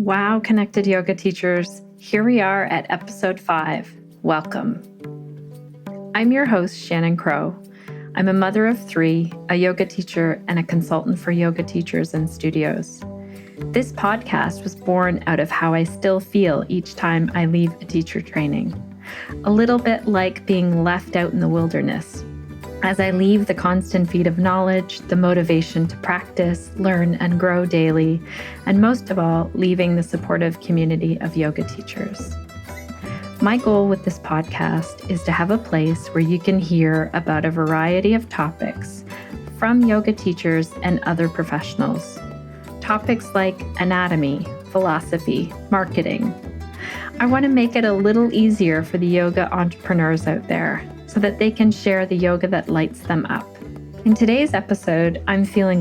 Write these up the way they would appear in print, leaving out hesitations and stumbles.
Wow, Connected Yoga Teachers. Here we are at episode 5. Welcome. I'm your host, Shannon Crow. I'm a mother of 3, a yoga teacher, and a consultant for yoga teachers and studios. This podcast was born out of how I still feel each time I leave a teacher training. A little bit like being left out in the wilderness. As I leave the constant feed of knowledge, the motivation to practice, learn, and grow daily, and most of all, leaving the supportive community of yoga teachers. My goal with this podcast is to have a place where you can hear about a variety of topics from yoga teachers and other professionals. Topics like anatomy, philosophy, marketing. I want to make it a little easier for the yoga entrepreneurs out there, so that they can share the yoga that lights them up. In today's episode, I'm feeling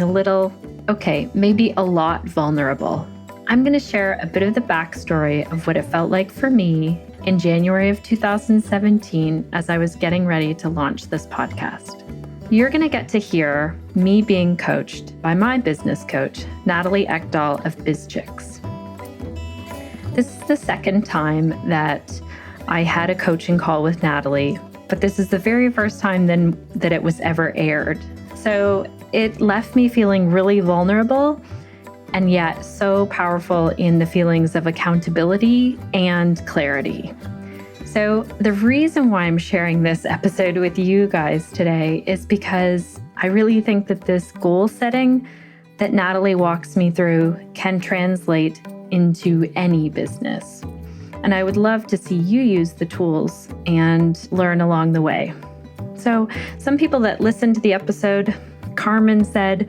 maybe a lot vulnerable. I'm going to share a bit of the backstory of what it felt like for me in January of 2017 as I was getting ready to launch this podcast. You're going to get to hear me being coached by my business coach, Natalie Eckdahl of BizChicks. This is the second time that I had a coaching call with Natalie, but this is the very first time then that it was ever aired. So it left me feeling really vulnerable and yet so powerful in the feelings of accountability and clarity. So the reason why I'm sharing this episode with you guys today is because I really think that this goal setting that Natalie walks me through can translate into any business. And I would love to see you use the tools and learn along the way. So some people that listened to the episode, Carmen said,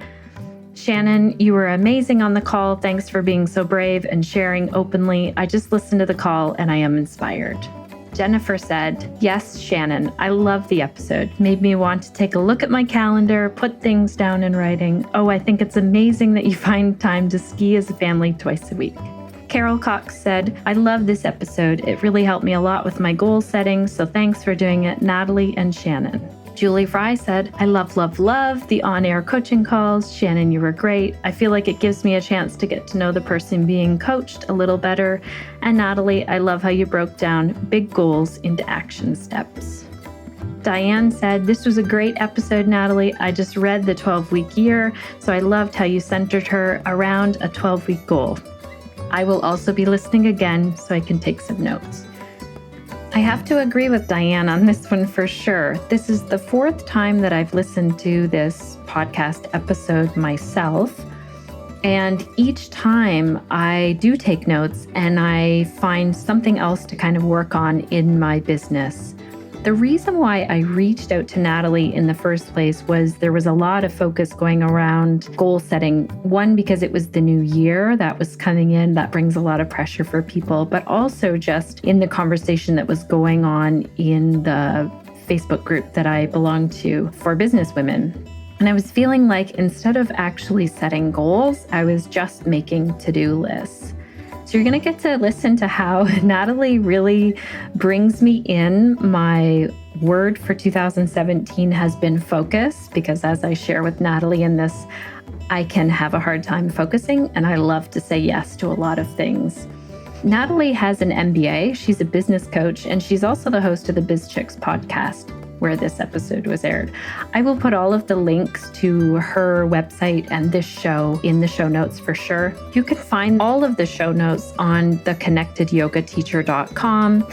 "Shannon, you were amazing on the call. Thanks for being so brave and sharing openly. I just listened to the call and I am inspired." Jennifer said, "Yes, Shannon, I love the episode. Made me want to take a look at my calendar, put things down in writing. Oh, I think it's amazing that you find time to ski as a family twice a week." Carol Cox said, "I love this episode. It really helped me a lot with my goal setting, so thanks for doing it, Natalie and Shannon." Julie Fry said, "I love the on-air coaching calls. Shannon, you were great. I feel like it gives me a chance to get to know the person being coached a little better. And Natalie, I love how you broke down big goals into action steps." Diane said, "This was a great episode, Natalie. I just read the 12-week year, so I loved how you centered her around a 12-week goal. I will also be listening again so I can take some notes." I have to agree with Diane on this one for sure. This is the 4th time that I've listened to this podcast episode myself. And each time I do take notes and I find something else to kind of work on in my business. The reason why I reached out to Natalie in the first place was there was a lot of focus going around goal setting. One, because it was the new year that was coming in, that brings a lot of pressure for people, but also just in the conversation that was going on in the Facebook group that I belong to for business women. And I was feeling like instead of actually setting goals, I was just making to-do lists. So you're going to get to listen to how Natalie really brings me in. My word for 2017 has been focus, because as I share with Natalie in this, I can have a hard time focusing and I love to say yes to a lot of things. Natalie has an MBA, she's a business coach, and she's also the host of the BizChicks podcast, where this episode was aired. I will put all of the links to her website and this show in the show notes for sure. You can find all of the show notes on theconnectedyogateacher.com.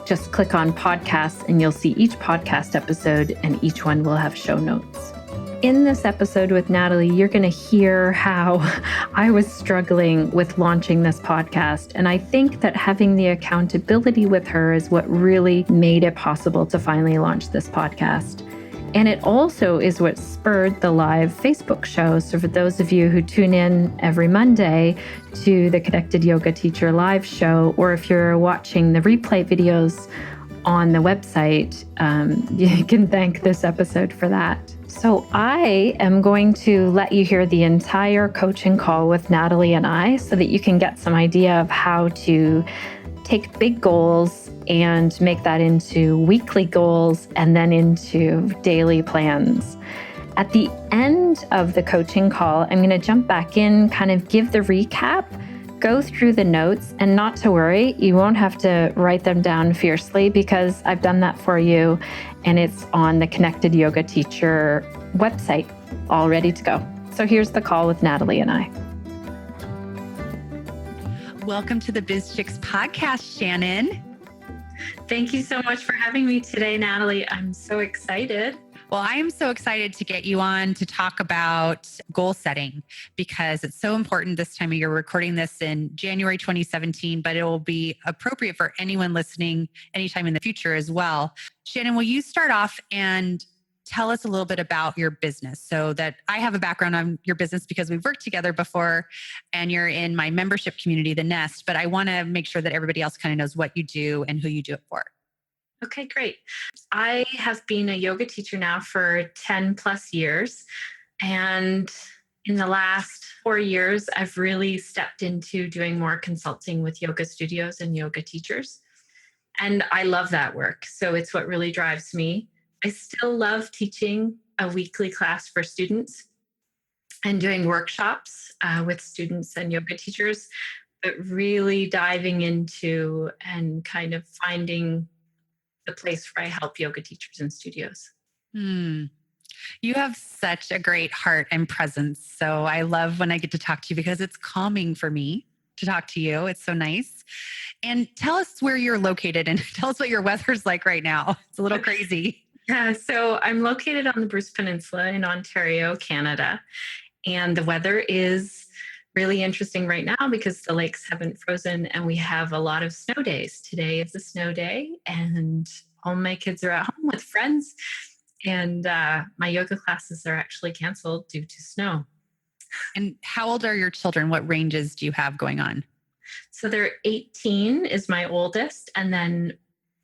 Just click on podcasts and you'll see each podcast episode, and each one will have show notes. In this episode with Natalie, you're going to hear how I was struggling with launching this podcast. And I think that having the accountability with her is what really made it possible to finally launch this podcast. And it also is what spurred the live Facebook show. So for those of you who tune in every Monday to the Connected Yoga Teacher live show, or if you're watching the replay videos on the website, you can thank this episode for that. So I am going to let you hear the entire coaching call with Natalie and I so that you can get some idea of how to take big goals and make that into weekly goals and then into daily plans. At the end of the coaching call, I'm going to jump back in, kind of give the recap go through the notes, and not to worry, you won't have to write them down fiercely because I've done that for you, and it's on the Connected Yoga Teacher website, all ready to go. So here's the call with Natalie and I. Welcome to the Biz Chicks podcast, Shannon. Thank you so much for having me today, Natalie. I'm so excited. Well, I am so excited to get you on to talk about goal setting because it's so important this time of year. We're recording this in January 2017, but it will be appropriate for anyone listening anytime in the future as well. Shannon, will you start off and tell us a little bit about your business so that I have a background on your business because we've worked together before and you're in my membership community, The Nest, but I want to make sure that everybody else kind of knows what you do and who you do it for. Okay, great. I have been a yoga teacher now for 10 plus years. And in the last 4 years, I've really stepped into doing more consulting with yoga studios and yoga teachers. And I love that work. So it's what really drives me. I still love teaching a weekly class for students and doing workshops with students and yoga teachers, but really diving into and kind of finding the place where I help yoga teachers and studios. You have such a great heart and presence. So I love when I get to talk to you because it's calming for me to talk to you. It's so nice. And tell us where you're located and tell us what your weather's like right now. It's a little crazy. Yeah, so I'm located on the Bruce Peninsula in Ontario, Canada. And the weather is really interesting right now because the lakes haven't frozen and we have a lot of snow days. Today is a snow day and all my kids are at home with friends and my yoga classes are actually canceled due to snow. And how old are your children? What ranges do you have going on? So they're 18 is my oldest and then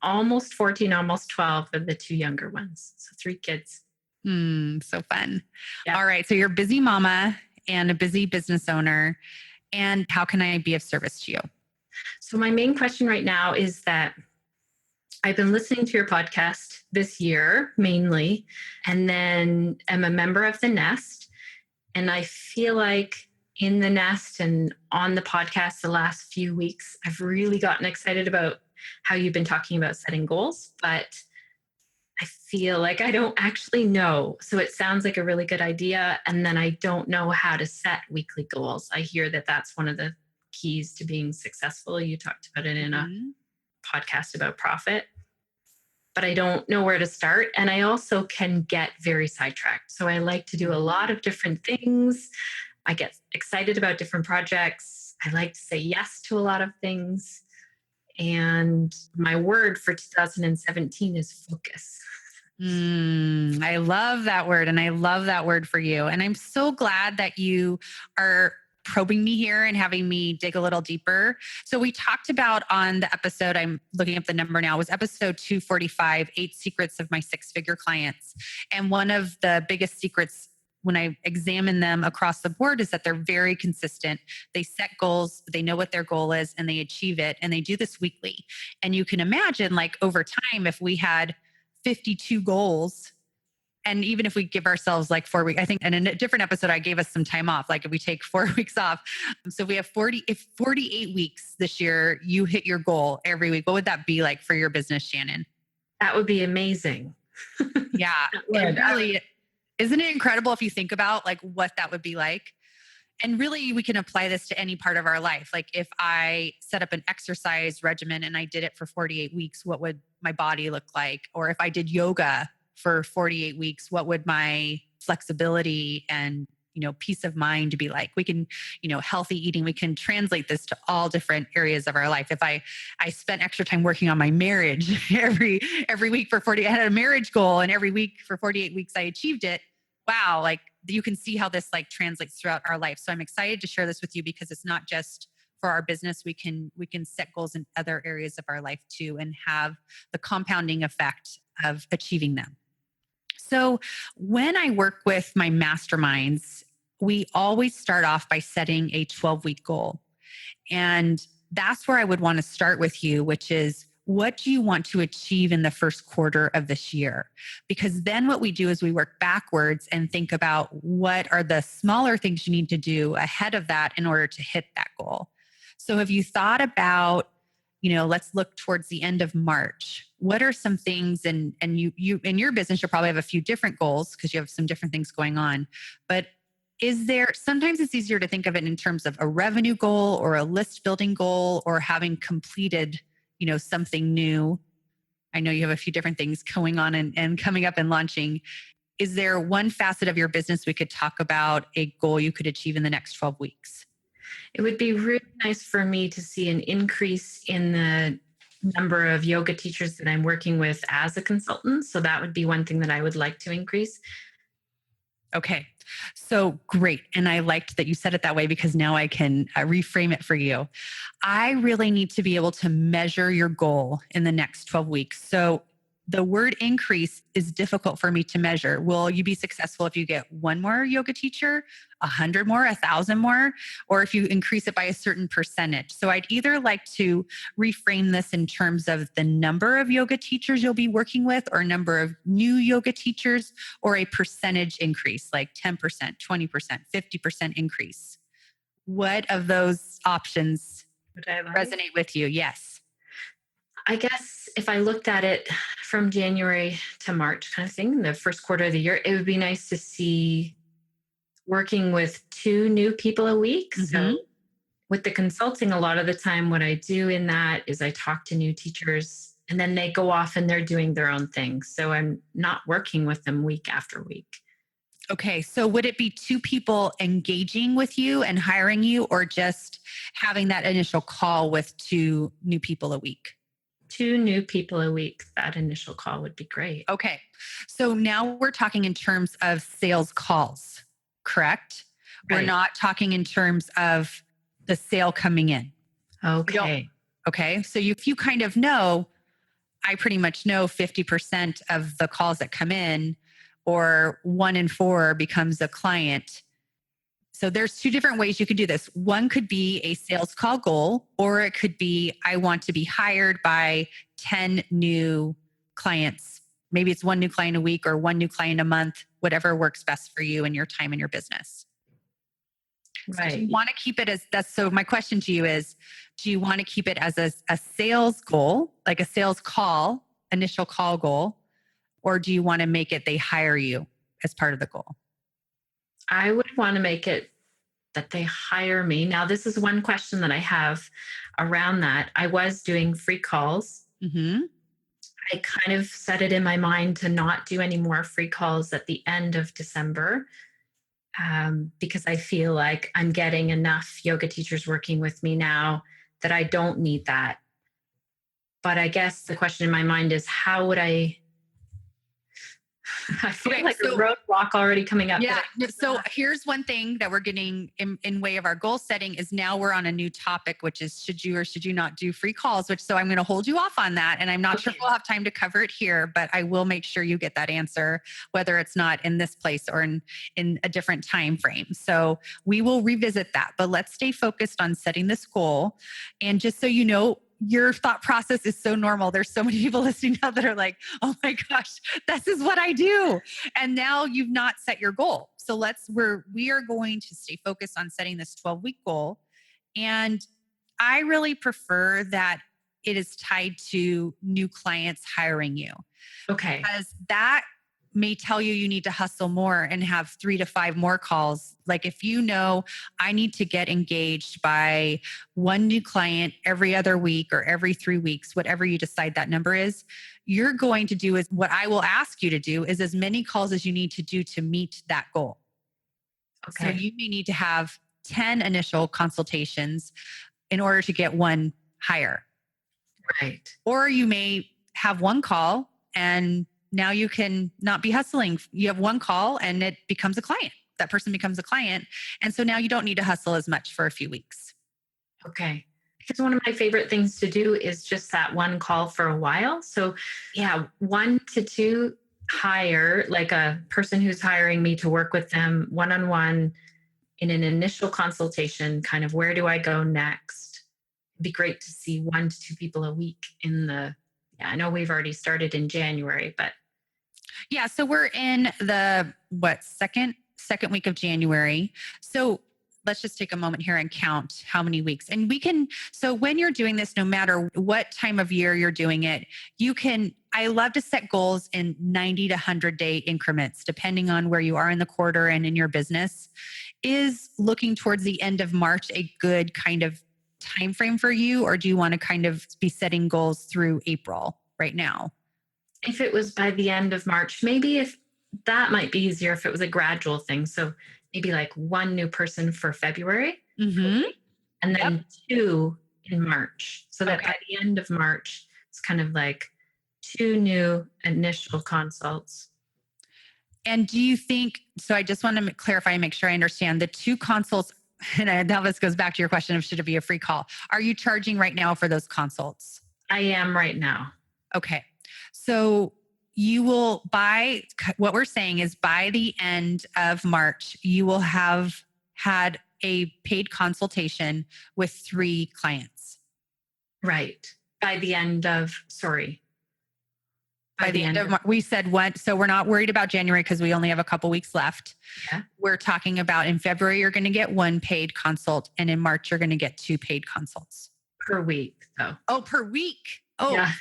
almost 14, almost 12 are the two younger ones. So 3 kids. So fun. Yeah. All right. So you're a busy mama and a busy business owner. And how can I be of service to you? So my main question right now is that I've been listening to your podcast this year mainly, and then I'm a member of The Nest. And I feel like in The Nest and on the podcast the last few weeks, I've really gotten excited about how you've been talking about setting goals, but I feel like I don't actually know. So it sounds like a really good idea. And then I don't know how to set weekly goals. I hear that that's one of the keys to being successful. You talked about it in a podcast about profit, but I don't know where to start. And I also can get very sidetracked. So I like to do a lot of different things. I get excited about different projects. I like to say yes to a lot of things. And my word for 2017 is focus. I love that word. And I love that word for you. And I'm so glad that you are probing me here and having me dig a little deeper. So we talked about on the episode, I'm looking up the number now, was episode 245, 8 secrets of my 6-figure clients. And one of the biggest secrets when I examine them across the board is that they're very consistent. They set goals, they know what their goal is, and they achieve it. And they do this weekly. And you can imagine, like, over time, if we had 52 goals, and even if we give ourselves like 4 weeks, I think, and in a different episode, I gave us some time off, like if we take 4 weeks off. So we have 48 weeks this year, you hit your goal every week. What would that be like for your business, Shannon? That would be amazing. Yeah. It really, isn't it incredible if you think about like what that would be like? And really, we can apply this to any part of our life. Like if I set up an exercise regimen and I did it for 48 weeks, what would my body look like? Or if I did yoga for 48 weeks, what would my flexibility and, peace of mind be like? We can, healthy eating, we can translate this to all different areas of our life. If I spent extra time working on my marriage every week for 40, I had a marriage goal and every week for 48 weeks, I achieved it. Wow. Like you can see how this like translates throughout our life. So I'm excited to share this with you because it's not just for our business. We can set goals in other areas of our life too, and have the compounding effect of achieving them. So when I work with my masterminds, we always start off by setting a 12-week goal. And that's where I would want to start with you, which is, what do you want to achieve in the first quarter of this year? Because then what we do is we work backwards and think about what are the smaller things you need to do ahead of that in order to hit that goal. So have you thought about, let's look towards the end of March. What are some things, and you in your business, you'll probably have a few different goals because you have some different things going on. But sometimes it's easier to think of it in terms of a revenue goal or a list building goal or having completed, something new. I know you have a few different things going on and coming up and launching. Is there one facet of your business we could talk about, a goal you could achieve in the next 12 weeks? It would be really nice for me to see an increase in the number of yoga teachers that I'm working with as a consultant. So that would be one thing that I would like to increase. Okay. So great. And I liked that you said it that way because now I can reframe it for you. I really need to be able to measure your goal in the next 12 weeks. So the word increase is difficult for me to measure. Will you be successful if you get one more yoga teacher, 100 more, 1,000 more, or if you increase it by a certain percentage? So I'd either like to reframe this in terms of the number of yoga teachers you'll be working with, or number of new yoga teachers, or a percentage increase, like 10%, 20%, 50% increase. What of those options Would I like? resonate with you? Yes. I guess if I looked at it from January to March kind of thing, the first quarter of the year, it would be nice to see working with 2 new people a week. So with the consulting, a lot of the time, what I do in that is I talk to new teachers and then they go off and they're doing their own thing. So I'm not working with them week after week. Okay. So would it be 2 people engaging with you and hiring you, or just having that initial call with 2 new people a week? 2 new people a week, that initial call would be great. Okay. So now we're talking in terms of sales calls, correct? We're Right. not talking in terms of the sale coming in. Okay. Okay. So if you kind of know, I pretty much know 50% of the calls that come in, or 1 in 4 becomes a client. So there's 2 different ways you could do this. One could be a sales call goal, or it could be, I want to be hired by 10 new clients. Maybe it's 1 new client a week or 1 new client a month, whatever works best for you and your time in your business. Right. So do you want to keep it as that's so my question to you is, do you want to keep it as a sales goal, like a sales call, initial call goal, or do you want to make it they hire you as part of the goal? I would want to make it that they hire me. Now, this is one question that I have around that. I was doing free calls. Mm-hmm. I kind of set it in my mind to not do any more free calls at the end of December, because I feel like I'm getting enough yoga teachers working with me now that I don't need that. But I guess the question in my mind is, how would I feel Okay, like so- a roadblock already coming up. Yeah. So here's one thing that we're getting in way of our goal setting is now we're on a new topic, which is should you or should you not do free calls, so I'm going to hold you off on that. And I'm not sure if we'll have time to cover it here, but I will make sure you get that answer, whether it's not in this place or in a different time frame. So we will revisit that, but let's stay focused on setting this goal. And just so you know, your thought process is so normal. There's so many people listening now that are like, oh my gosh, this is what I do. And now you've not set your goal. So we are going to stay focused on setting this 12-week goal. And I really prefer that it is tied to new clients hiring you. Okay. Because that may tell you need to hustle more and have 3 to 5 more calls. Like if you know I need to get engaged by 1 new client every other week or every 3 weeks, whatever you decide that number is, you're going to do is what I will ask you to do is as many calls as you need to do to meet that goal. Okay. So you may need to have 10 initial consultations in order to get 1 hire. Right. Or you may have 1 call and now you can not be hustling. You have 1 call and it becomes a client. That person becomes a client. And so now you don't need to hustle as much for a few weeks. Okay. Because one of my favorite things to do is just that 1 call for a while. So yeah, 1 to 2 hire, like a person who's hiring me to work with them one-on-one in an initial consultation, kind of where do I go next? It'd be great to see 1 to 2 people a week I know we've already started in January, but. Yeah. So we're in the second week of January. So let's just take a moment here and count how many weeks. And so when you're doing this, no matter what time of year you're doing it, I love to set goals in 90 to 100-day increments, depending on where you are in the quarter and in your business. Is looking towards the end of March a good kind of time frame for you, or do you want to kind of be setting goals through April right now? If it was by the end of March, maybe if that might be easier if it was a gradual thing. So maybe like one new person for February, Mm-hmm. and then 2 in March. So that Okay. by the end of March, it's kind of like 2 new initial consults. And do you think, so I just want to clarify and make sure I understand the 2 consults. And now this goes back to your question of should it be a free call? Are you charging right now for those consults? I am right now. Okay. So you will what we're saying is by the end of March, you will have had a paid consultation with 3 clients. Right. By the end of We said one. So we're not worried about January because we only have a couple weeks left. Yeah. We're talking about in February, you're going to get 1 paid consult. And in March, you're going to get 2 paid consults. Per week, though. Oh, per week. Oh, yeah.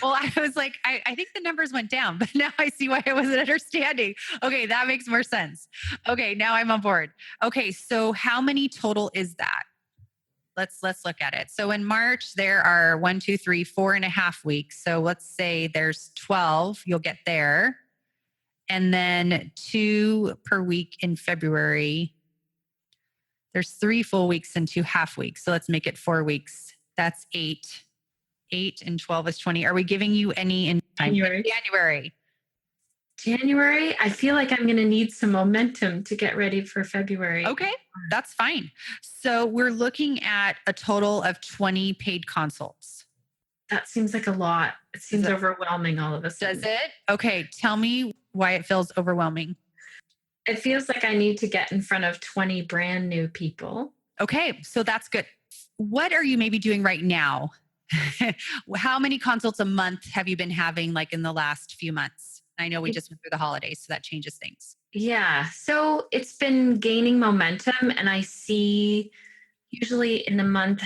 Well, I was like, I think the numbers went down, but now I see why I wasn't understanding. Okay, that makes more sense. Okay, now I'm on board. Okay, so how many total is that? Let's look at it. So in March, there are 1, 2, 3, 4.5 weeks. So let's say there's 12, you'll get there. And then 2 per week in February. There's 3 full weeks and 2 half weeks. So let's make it 4 weeks. That's 8. 8 and 12 is 20. Are we giving you any in January? January, I feel like I'm going to need some momentum to get ready for February. Okay, that's fine. So we're looking at a total of 20 paid consults. That seems like a lot. It seems overwhelming all of a sudden. Does it? Okay, tell me why it feels overwhelming. It feels like I need to get in front of 20 brand new people. Okay, so that's good. What are you maybe doing right now? How many consults a month have you been having like in the last few months? I know we just went through the holidays, so that changes things. Yeah. So it's been gaining momentum, and I see usually in a month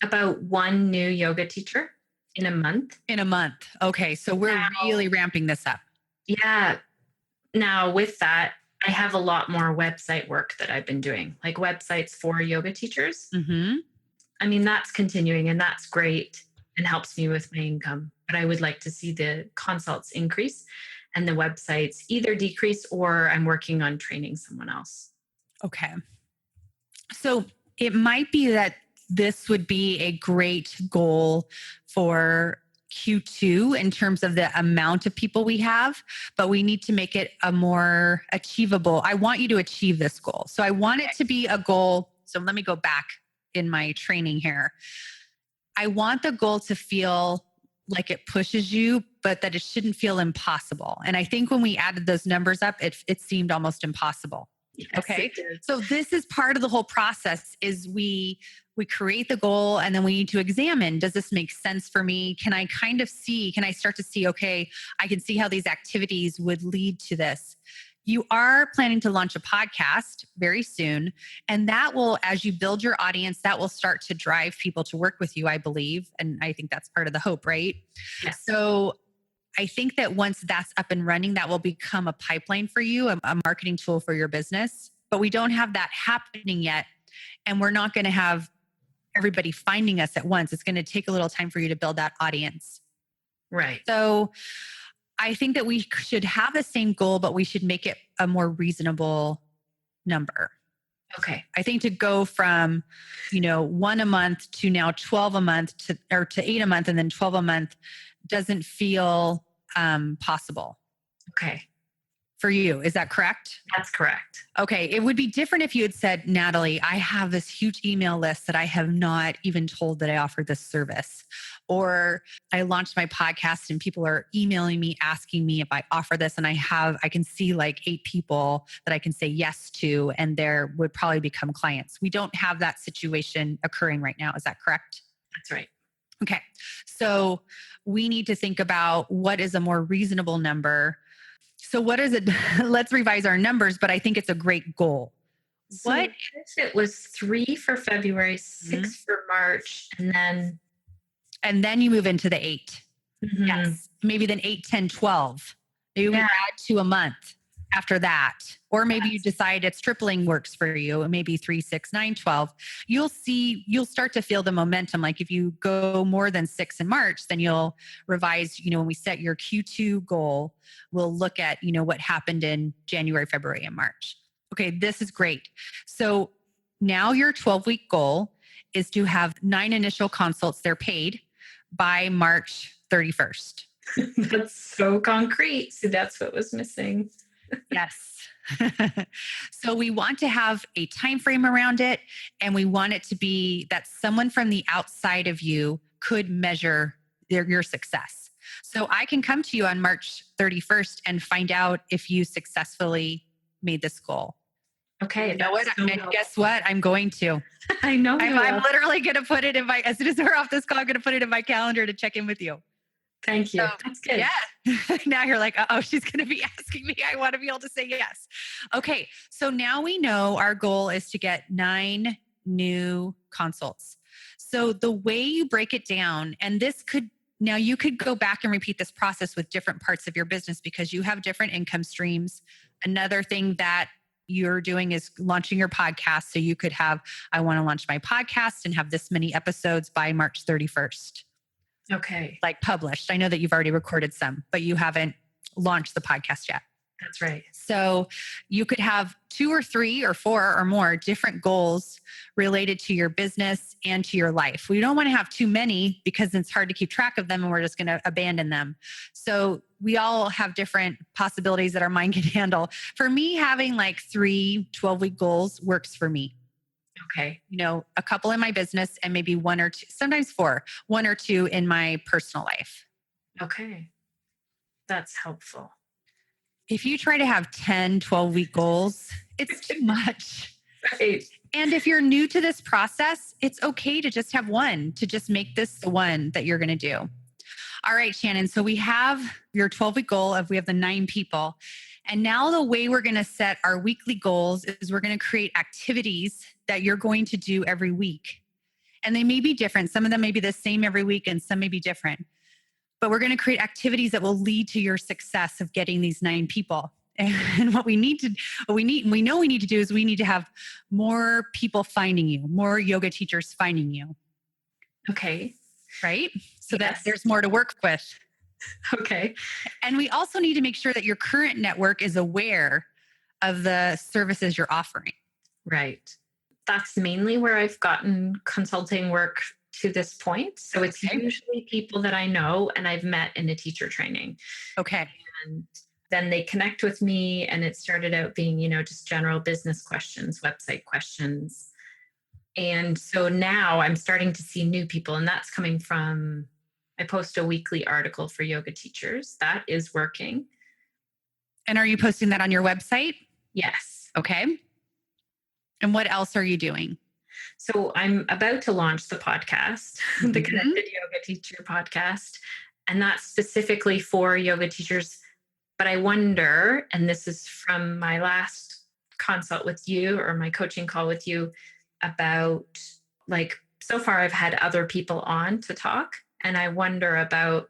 about 1 new yoga teacher in a month. In a month. Okay. So we're really ramping this up. Yeah. Now with that, I have a lot more website work that I've been doing, like websites for yoga teachers. Mm-hmm. I mean, that's continuing and that's great and helps me with my income. But I would like to see the consults increase and the websites either decrease, or I'm working on training someone else. Okay. So it might be that this would be a great goal for Q2 in terms of the amount of people we have, but we need to make it a more achievable. I want you to achieve this goal. So I want it to be a goal. So let me go back in my training here. I want the goal to feel like it pushes you, but that it shouldn't feel impossible. And I think when we added those numbers up, it seemed almost impossible. Yes, okay. So this is part of the whole process is we create the goal and then we need to examine, does this make sense for me? Can I start to see, okay, I can see how these activities would lead to this. You are planning to launch a podcast very soon. And that will, as you build your audience, that will start to drive people to work with you, I believe. And I think that's part of the hope, right? Yes. So I think that once that's up and running, that will become a pipeline for you, a marketing tool for your business. But we don't have that happening yet. And we're not going to have everybody finding us at once. It's going to take a little time for you to build that audience. Right. So I think that we should have the same goal, but we should make it a more reasonable number. Okay. I think to go from, 1 a month to now 12 a month to 8 a month and then 12 a month doesn't feel possible. Okay. For you. Is that correct? That's correct. Okay. It would be different if you had said, Natalie, I have this huge email list that I have not even told that I offer this service. Or I launched my podcast and people are emailing me, asking me if I offer this. And I can see like 8 people that I can say yes to, and there would probably become clients. We don't have that situation occurring right now. Is that correct? That's right. Okay. So we need to think about what is a more reasonable number. So what is it? Let's revise our numbers, but I think it's a great goal. So what if it was 3 for February, 6 for March, and then you move into the 8. Mhm. Yes. Maybe then 8, 10, 12. Maybe we Yeah. add 2 a month after that. Or maybe you decide it's tripling works for you. Maybe 3, 6, 9, 12. You'll start to feel the momentum. Like if you go more than 6 in March, then you'll revise, when we set your Q2 goal, we'll look at, what happened in January, February, and March. Okay, this is great. So now your 12-week goal is to have 9 initial consults. They're paid by March 31st. That's so concrete. So that's what was missing. Yes. So we want to have a time frame around it, and we want it to be that someone from the outside of you could measure your success. So I can come to you on March 31st and find out if you successfully made this goal. Okay. You know what? And guess what? I'm going to. I know. I'm literally going to put it in as soon as we're off this call, I'm going to put it in my calendar to check in with you. Thank you. So, that's good. Yeah. Now you're like, oh, she's going to be asking me. I want to be able to say yes. Okay. So now we know our goal is to get 9 new consults. So the way you break it down, and now you could go back and repeat this process with different parts of your business because you have different income streams. Another thing that you're doing is launching your podcast. So you could have, I want to launch my podcast and have this many episodes by March 31st. Okay. Like published. I know that you've already recorded some, but you haven't launched the podcast yet. That's right. So you could have 2 or 3 or 4 or more different goals related to your business and to your life. We don't want to have too many because it's hard to keep track of them and we're just going to abandon them. So we all have different possibilities that our mind can handle. For me, having like 3 12-week goals works for me. Okay. A couple in my business and maybe 1 or 2, sometimes 4, 1 or 2 in my personal life. Okay. That's helpful. If you try to have 10, 12-week goals, it's too much. Right. And if you're new to this process, it's okay to just have 1, to just make this the one that you're going to do. All right, Shannon. So we have your 12-week goal of we have the 9 people. And now the way we're going to set our weekly goals is we're going to create activities that you're going to do every week. And they may be different. Some of them may be the same every week and some may be different. But we're going to create activities that will lead to your success of getting these 9 people. And what we need to do is we need to have more people finding you, more yoga teachers finding you. Okay. Right? So that there's more to work with. Okay. And we also need to make sure that your current network is aware of the services you're offering. Right. That's mainly where I've gotten consulting work to this point. So it's usually people that I know and I've met in a teacher training. Okay. And then they connect with me and it started out being, just general business questions, website questions. And so now I'm starting to see new people, and that's coming from, I post a weekly article for yoga teachers. That is working. And are you posting that on your website? Yes. Okay. And what else are you doing? So I'm about to launch the podcast, the Connected Yoga Teacher podcast, and that's specifically for yoga teachers. But I wonder, and this is from my last consult with you or my coaching call with you, about so far I've had other people on to talk, and I wonder about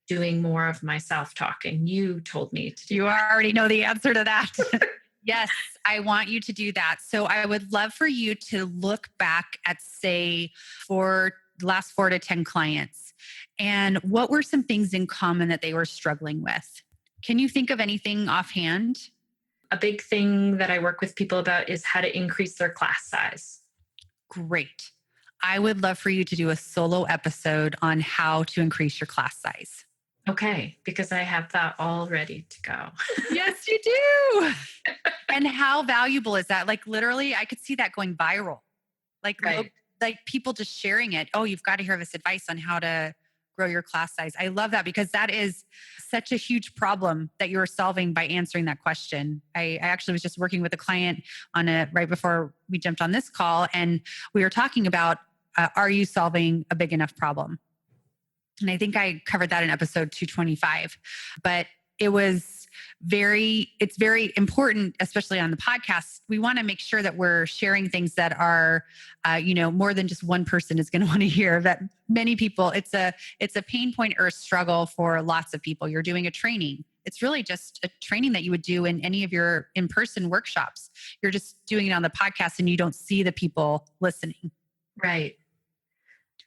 doing more of myself talking. You told me to do You already know the answer to that. Yes, I want you to do that. So I would love for you to look back at, say, for the last 4 to 10 clients, and what were some things in common that they were struggling with? Can you think of anything offhand? A big thing that I work with people about is how to increase their class size. Great. I would love for you to do a solo episode on how to increase your class size. Okay, because I have that all ready to go. Yes, you do. And how valuable is that? Like literally, I could see that going viral. Like people just sharing it. Oh, you've got to hear this advice on how to grow your class size. I love that because that is such a huge problem that you're solving by answering that question. I actually was just working with a client on it right before we jumped on this call, and we were talking about, are you solving a big enough problem? And I think I covered that in episode 225, but it was it's very important, especially on the podcast. We want to make sure that we're sharing things that are, more than just one person is going to want to hear. That many people, it's a pain point or a struggle for lots of people. You're doing a training. It's really just a training that you would do in any of your in-person workshops. You're just doing it on the podcast and you don't see the people listening. Right.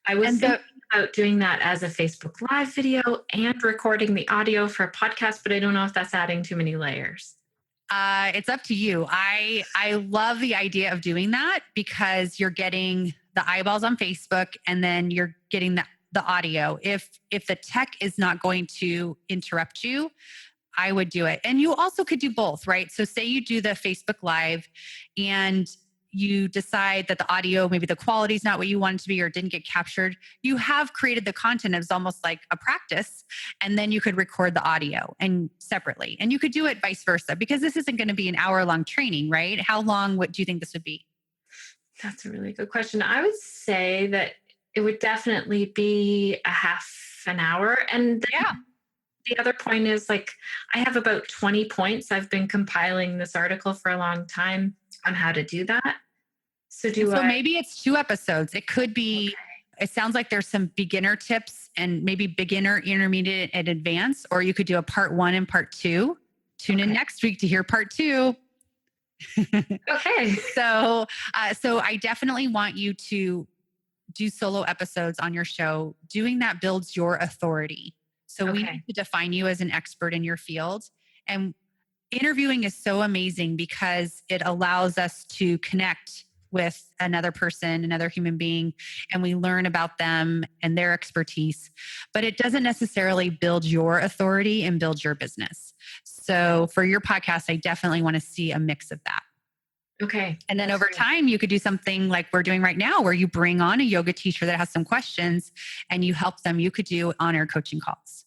I was thinking about doing that as a Facebook Live video and recording the audio for a podcast, but I don't know if that's adding too many layers. It's up to you. I love the idea of doing that because you're getting the eyeballs on Facebook and then you're getting the audio. If the tech is not going to interrupt you, I would do it. And you also could do both, right? So say you do the Facebook Live and you decide that the audio, maybe the quality is not what you want it to be or didn't get captured. You have created the content as almost like a practice, and then you could record the audio and separately. And you could do it vice versa because this isn't going to be an hour-long training, right? How long do you think this would be? That's a really good question. I would say that it would definitely be a half an hour. And the other point is I have about 20 points. I've been compiling this article for a long time on how to do that. So maybe it's 2 episodes. It could be, okay. It sounds like there's some beginner tips and maybe beginner, intermediate, and advanced, or you could do a part 1 and part 2. Tune in next week to hear part 2. Okay. So I definitely want you to do solo episodes on your show. Doing that builds your authority. So we need to define you as an expert in your field. And interviewing is so amazing because it allows us to connect with another person, another human being, and we learn about them and their expertise. But it doesn't necessarily build your authority and build your business. So for your podcast, I definitely want to see a mix of that. Okay. And then over time, you could do something like we're doing right now, where you bring on a yoga teacher that has some questions and you help them. You could do on-air coaching calls.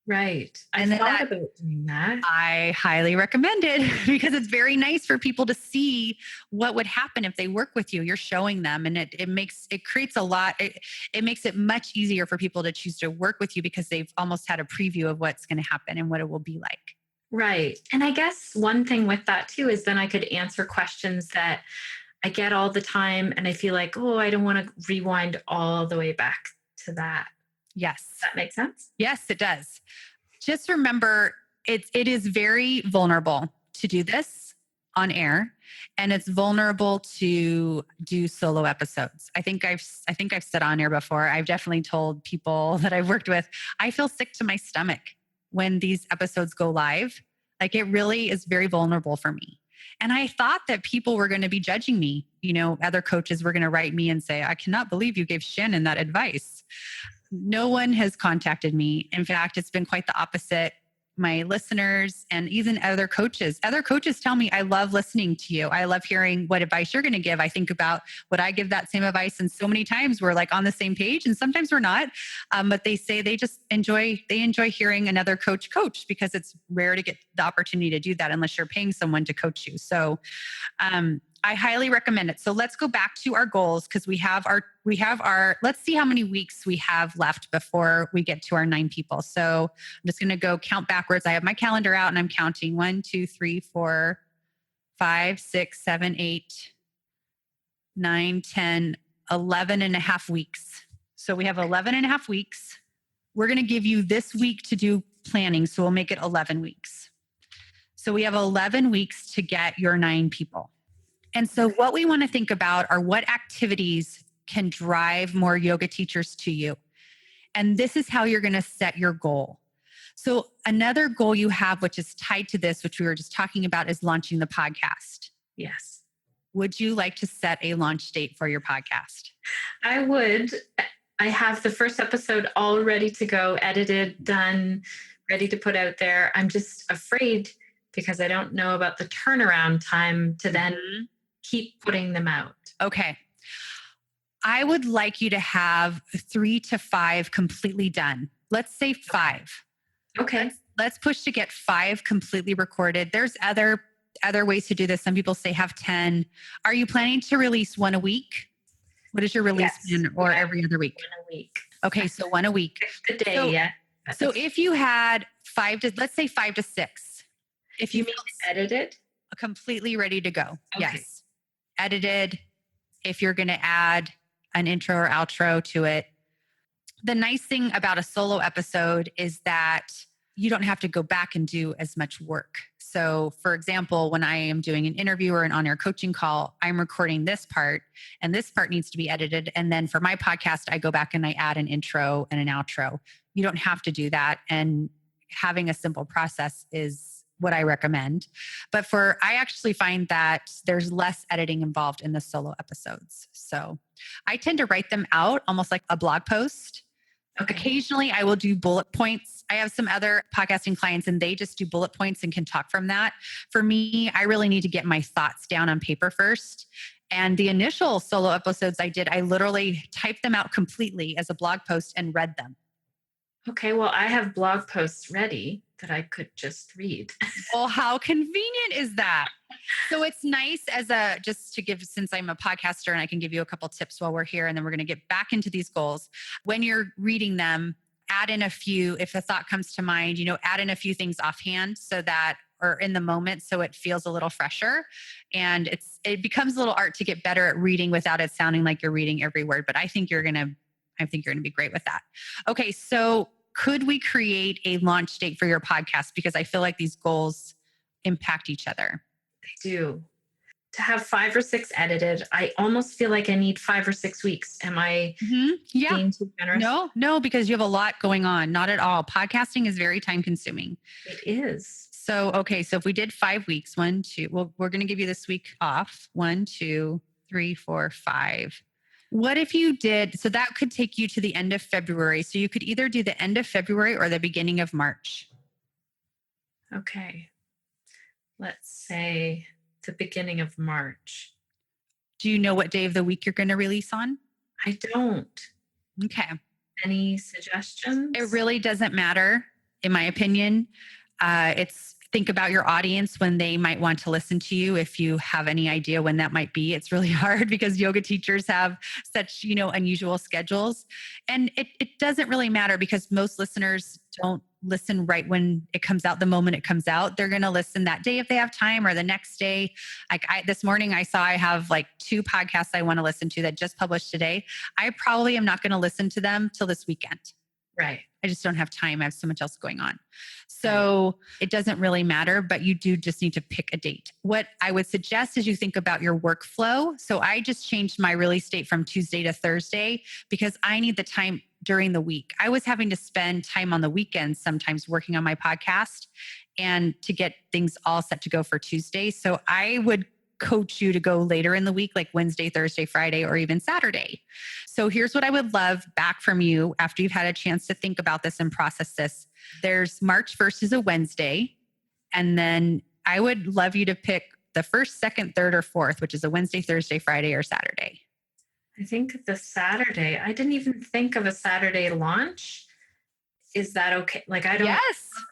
Right. I thought about doing that. I highly recommend it because it's very nice for people to see what would happen if they work with you. You're showing them, and it makes it much easier for people to choose to work with you because they've almost had a preview of what's going to happen and what it will be like. Right. And I guess one thing with that too is then I could answer questions that I get all the time and I feel like, I don't want to rewind all the way back to that. Yes. Does that make sense? Yes, it does. Just remember, it is very vulnerable to do this on air, and it's vulnerable to do solo episodes. I think I've said on air before, I've definitely told people that I've worked with, I feel sick to my stomach when these episodes go live. Like, it really is very vulnerable for me. And I thought that people were going to be judging me. Other coaches were going to write me and say, I cannot believe you gave Shannon that advice. No one has contacted me. In fact, it's been quite the opposite. My listeners and even other coaches tell me, I love listening to you. I love hearing what advice you're going to give. I think about would I give that same advice? And so many times we're like on the same page, and sometimes we're not. But they say they just enjoy hearing another coach because it's rare to get the opportunity to do that unless you're paying someone to coach you. So I highly recommend it. So let's go back to our goals, because we have our, let's see how many weeks we have left before we get to our 9 people. So I'm just going to go count backwards. I have my calendar out and I'm counting 1, 2, 3, 4, 5, 6, 7, 8, 9, 10, 11 and a half weeks. So we have 11 and a half weeks. We're going to give you this week to do planning. So we'll make it 11 weeks. So we have 11 weeks to get your 9 people. And so what we want to think about are what activities can drive more yoga teachers to you. And this is how you're going to set your goal. So another goal you have, which is tied to this, which we were just talking about, is launching the podcast. Yes. Would you like to set a launch date for your podcast? I would. I have the first episode all ready to go, edited, done, ready to put out there. I'm just afraid because I don't know about the turnaround time to then keep putting them out. Okay. I would like you to have 3 to 5 completely done. Let's say 5. Okay. Let's push to get 5 completely recorded. There's other ways to do this. Some people say have 10. Are you planning to release 1 a week? What is your release plan, or every other week? 1 a week. Okay. So 1 a week. A day, yeah. So if you had let's say 5 to 6, If You you mean feel edited? completely ready to go. Okay. Yes. Edited. If you're going to add an intro or outro to it. The nice thing about a solo episode is that you don't have to go back and do as much work. So, for example, when I am doing an interview or an on-air coaching call, I'm recording this part and this part needs to be edited. And then for my podcast, I go back and I add an intro and an outro. You don't have to do that. And having a simple process is what I recommend. But I actually find that there's less editing involved in the solo episodes. So I tend to write them out almost like a blog post. Okay. Occasionally, I will do bullet points. I have some other podcasting clients and they just do bullet points and can talk from that. For me, I really need to get my thoughts down on paper first. And the initial solo episodes I did, I literally typed them out completely as a blog post and read them. Okay, well, I have blog posts ready that I could just read. Well, how convenient is that? So it's nice just to give, since I'm a podcaster and I can give you a couple tips while we're here, and then we're going to get back into these goals. When you're reading them, add in a few, if a thought comes to mind, add in a few things offhand or in the moment, so it feels a little fresher. And it becomes a little art to get better at reading without it sounding like you're reading every word. But I think you're going to be great with that. Okay. So could we create a launch date for your podcast? Because I feel like these goals impact each other. They do. To have 5 or 6 edited, I almost feel like I need 5 or 6 weeks. Am I being too generous? No, because you have a lot going on. Not at all. Podcasting is very time consuming. It is. So, okay. So if we did 5 weeks, 1, 2, well, we're going to give you this week off. 1, 2, 3, 4, 5. What if you did, so that could take you to the end of February. So you could either do the end of February or the beginning of March. Okay. Let's say the beginning of March. Do you know what day of the week you're going to release on? I don't. Okay. Any suggestions? It really doesn't matter, in my opinion. Think about your audience when they might want to listen to you. If you have any idea when that might be, it's really hard because yoga teachers have such, unusual schedules. And it doesn't really matter because most listeners don't listen right when it comes out, the moment it comes out. They're going to listen that day if they have time or the next day. Like this morning, I have like 2 podcasts I want to listen to that just published today. I probably am not going to listen to them till this weekend. Right. I just don't have time. I have so much else going on. So It doesn't really matter, but you do just need to pick a date. What I would suggest is you think about your workflow. So I just changed my release date from Tuesday to Thursday because I need the time during the week. I was having to spend time on the weekends sometimes working on my podcast and to get things all set to go for Tuesday. So I would coach you to go later in the week, like Wednesday, Thursday, Friday, or even Saturday. So here's what I would love back from you after you've had a chance to think about this and process this. There's March 1st is a Wednesday. And then I would love you to pick the 1st, 2nd, 3rd, or 4th, which is a Wednesday, Thursday, Friday, or Saturday. I think the Saturday. I didn't even think of a Saturday launch. Is that okay? Like I don't work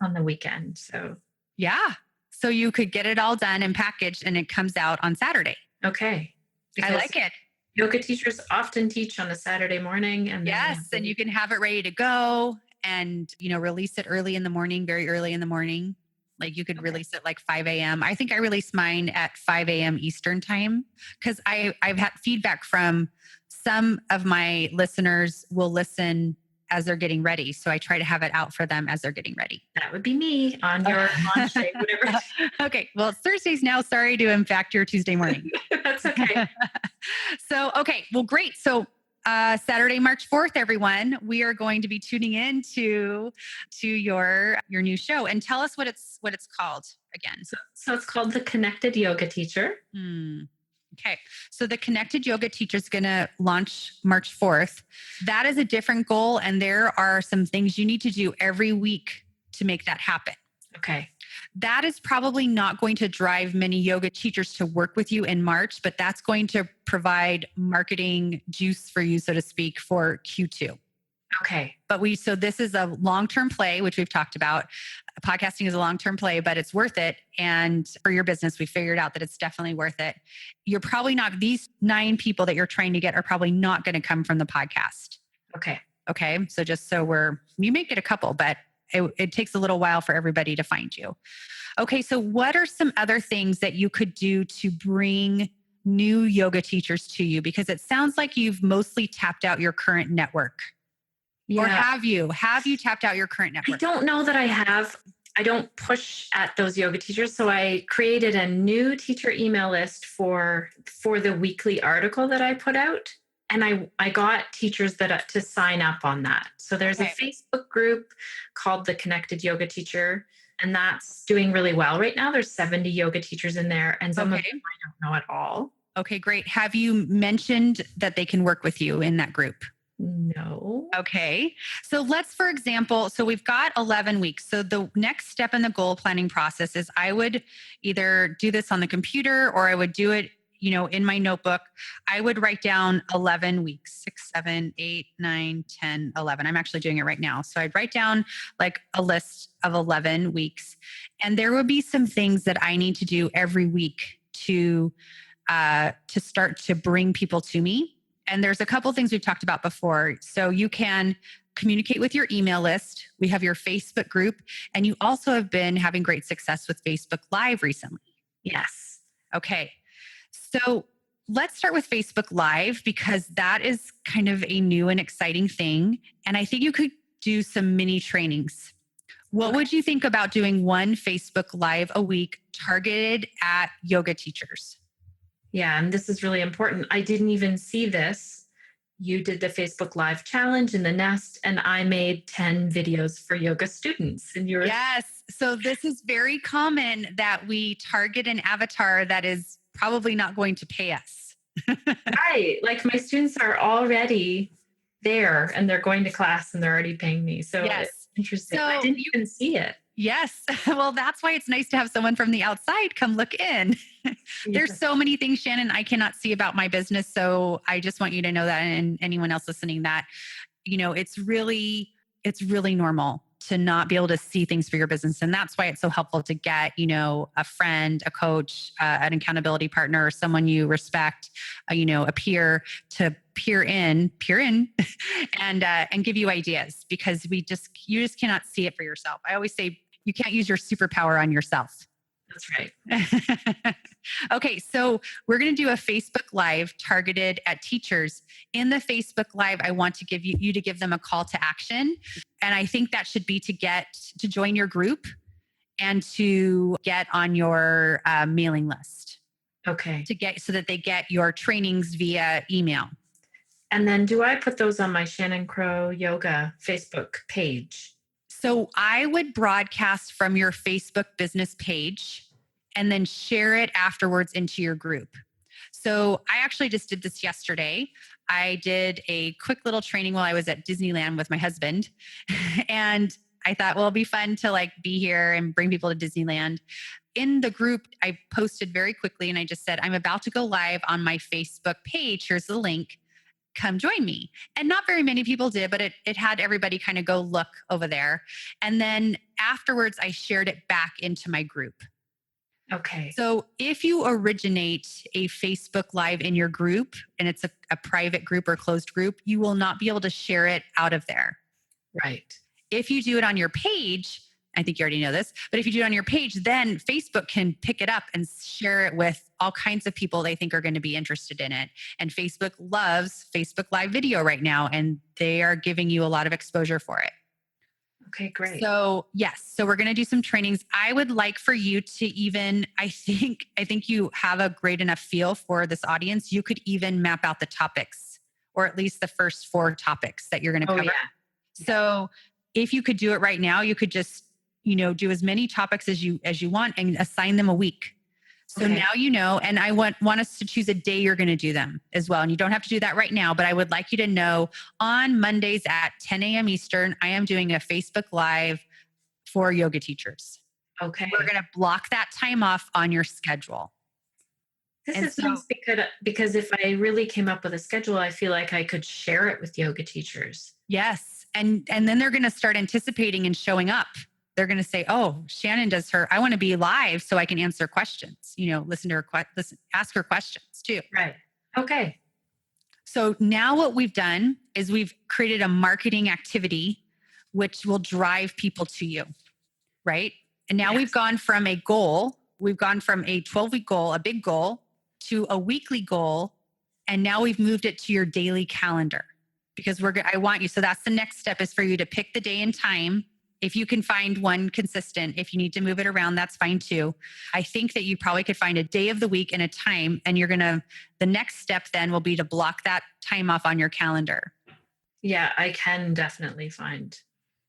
on the weekend. So yeah. So you could get it all done and packaged and it comes out on Saturday. Okay. Because I like it. Yoga teachers often teach on a Saturday morning. And and you can have it ready to go and, release it early in the morning, very early in the morning. Like you could release it like 5 a.m. I think I released mine at 5 a.m. Eastern time because I've had feedback from some of my listeners will listen as they're getting ready. So I try to have it out for them as they're getting ready. That would be me on your launch day, whatever. Okay. Well, it's Thursdays now. Sorry to impact your Tuesday morning. That's okay. So, okay. Well, great. So Saturday, March 4th, everyone, we are going to be tuning in to your new show, and tell us what it's called again. So it's called The Connected Yoga Teacher. Okay. So the Connected Yoga Teacher is going to launch March 4th. That is a different goal. And there are some things you need to do every week to make that happen. Okay. That is probably not going to drive many yoga teachers to work with you in March, but that's going to provide marketing juice for you, so to speak, for Q2. Okay. So this is a long-term play, which we've talked about. Podcasting is a long-term play, but it's worth it. And for your business, we figured out that it's definitely worth it. You're probably not, these 9 people that you're trying to get are probably not going to come from the podcast. Okay. Okay. So just so you may get a couple, but it takes a little while for everybody to find you. Okay, so what are some other things that you could do to bring new yoga teachers to you? Because it sounds like you've mostly tapped out your current network. Or Yeah. have you? Have you tapped out your current I network? don't know that I have. I don't push at those yoga teachers. So I created a new teacher email list for the weekly article that I put out. And I got teachers that to sign up on that. So there's a Okay. Facebook group called the Connected Yoga Teacher, and that's doing really well right now. There's 70 yoga teachers in there, and some of them Okay. I don't know at all. Okay, great. Have you mentioned that they can work with you in that group? No. Okay. So let's, for example, so we've got 11 weeks. So the next step in the goal planning process is I would either do this on the computer or I would do it, in my notebook. I would write down 11 weeks, 6, 7, 8, 9, 10, 11. I'm actually doing it right now. So I'd write down like a list of 11 weeks. And there would be some things that I need to do every week to start to bring people to me. And there's a couple things we've talked about before. So you can communicate with your email list. We have your Facebook group, and you also have been having great success with Facebook Live recently. Yes. Okay. So let's start with Facebook Live because that is kind of a new and exciting thing. And I think you could do some mini trainings. What would you think about doing one Facebook Live a week targeted at yoga teachers? Yeah, and this is really important. I didn't even see this. You did the Facebook Live challenge in the Nest, and I made 10 videos for yoga students. And you're Yes. So this is very common that we target an avatar that is probably not going to pay us. right. Like my students are already there and they're going to class and they're already paying me. So Yes. it's interesting. So I didn't even see it. Yes. Well, that's why it's nice to have someone from the outside come look in. There's so many things, Shannon, I cannot see about my business. So I just want you to know that, and anyone else listening, that, it's really normal to not be able to see things for your business. And that's why it's so helpful to get, a friend, a coach, an accountability partner, or someone you respect, a peer to peer in and give you ideas, because you just cannot see it for yourself. I always say you can't use your superpower on yourself. That's right. Okay, so we're going to do a Facebook Live targeted at teachers. In the Facebook Live, I want to give you to give them a call to action. And I think that should be to join your group and to get on your mailing list. Okay. So that they get your trainings via email. And then do I put those on my Shannon Crow Yoga Facebook page? So I would broadcast from your Facebook business page and then share it afterwards into your group. So I actually just did this yesterday. I did a quick little training while I was at Disneyland with my husband. And I thought, well, it'll be fun to be here and bring people to Disneyland. In the group, I posted very quickly and I just said, I'm about to go live on my Facebook page. Here's the link. Come join me. And not very many people did, but it had everybody kind of go look over there. And then afterwards, I shared it back into my group. Okay. So if you originate a Facebook Live in your group and it's a private group or closed group, you will not be able to share it out of there. Right. If you do it on your page, I think you already know this, but if you do it on your page, then Facebook can pick it up and share it with all kinds of people they think are going to be interested in it. And Facebook loves Facebook Live video right now, and they are giving you a lot of exposure for it. Okay, great. So yes, so we're going to do some trainings. I would like for you to even, I think you have a great enough feel for this audience. You could even map out the topics, or at least the first 4 topics that you're going to cover. Yeah. So if you could do it right now, you could just, do as many topics as you want and assign them a week. So now you know, and I want us to choose a day you're going to do them as well. And you don't have to do that right now, but I would like you to know on Mondays at 10 a.m. Eastern, I am doing a Facebook Live for yoga teachers. Okay. We're going to block that time off on your schedule. This is nice because if I really came up with a schedule, I feel like I could share it with yoga teachers. Yes. And then they're going to start anticipating and showing up. They're going to say, oh, Shannon does I want to be live so I can answer questions, listen to her, ask her questions too. Right. Okay. So now what we've done is we've created a marketing activity, which will drive people to you, right? And now Yes. we've gone from a goal, we've gone from a 12-week goal, a big goal, to a weekly goal. And now we've moved it to your daily calendar because I want you. So that's the next step, is for you to pick the day and time. If you can find one consistent, if you need to move it around, that's fine too. I think that you probably could find a day of the week and a time, and the next step then will be to block that time off on your calendar. Yeah, I can definitely find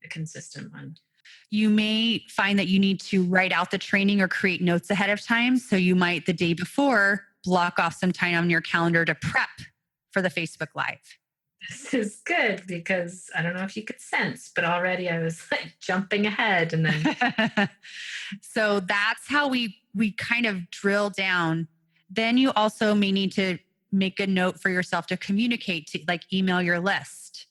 a consistent one. You may find that you need to write out the training or create notes ahead of time. So you might, the day before, block off some time on your calendar to prep for the Facebook Live. This is good because I don't know if you could sense, but already I was like jumping ahead and then. So that's how we kind of drill down. Then you also may need to make a note for yourself to communicate, to like email your list.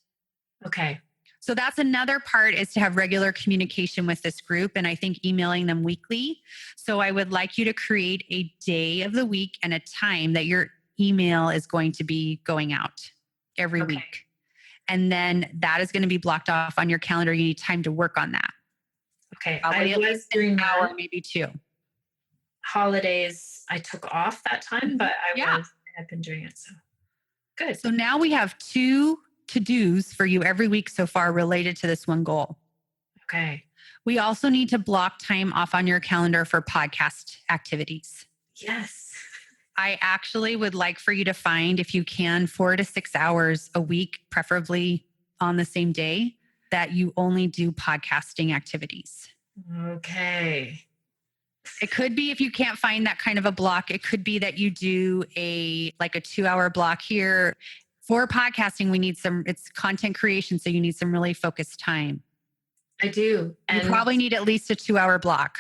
Okay. So that's another part, is to have regular communication with this group. And I think emailing them weekly. So I would like you to create a day of the week and a time that your email is going to be going out every week. And then that is going to be blocked off on your calendar. You need time to work on that. Okay. Probably I was doing an hour, that. maybe 2. Holidays, I took off that time, but I've been doing it. So good. So now we have 2 to-dos for you every week so far related to this one goal. Okay. We also need to block time off on your calendar for podcast activities. Yes. I actually would like for you to find, if you can, 4 to 6 hours a week, preferably on the same day, that you only do podcasting activities. Okay. It could be, if you can't find that kind of a block, it could be that you do a 2-hour block here. For podcasting, we need it's content creation. So you need some really focused time. I do. And you probably need at least a 2-hour block.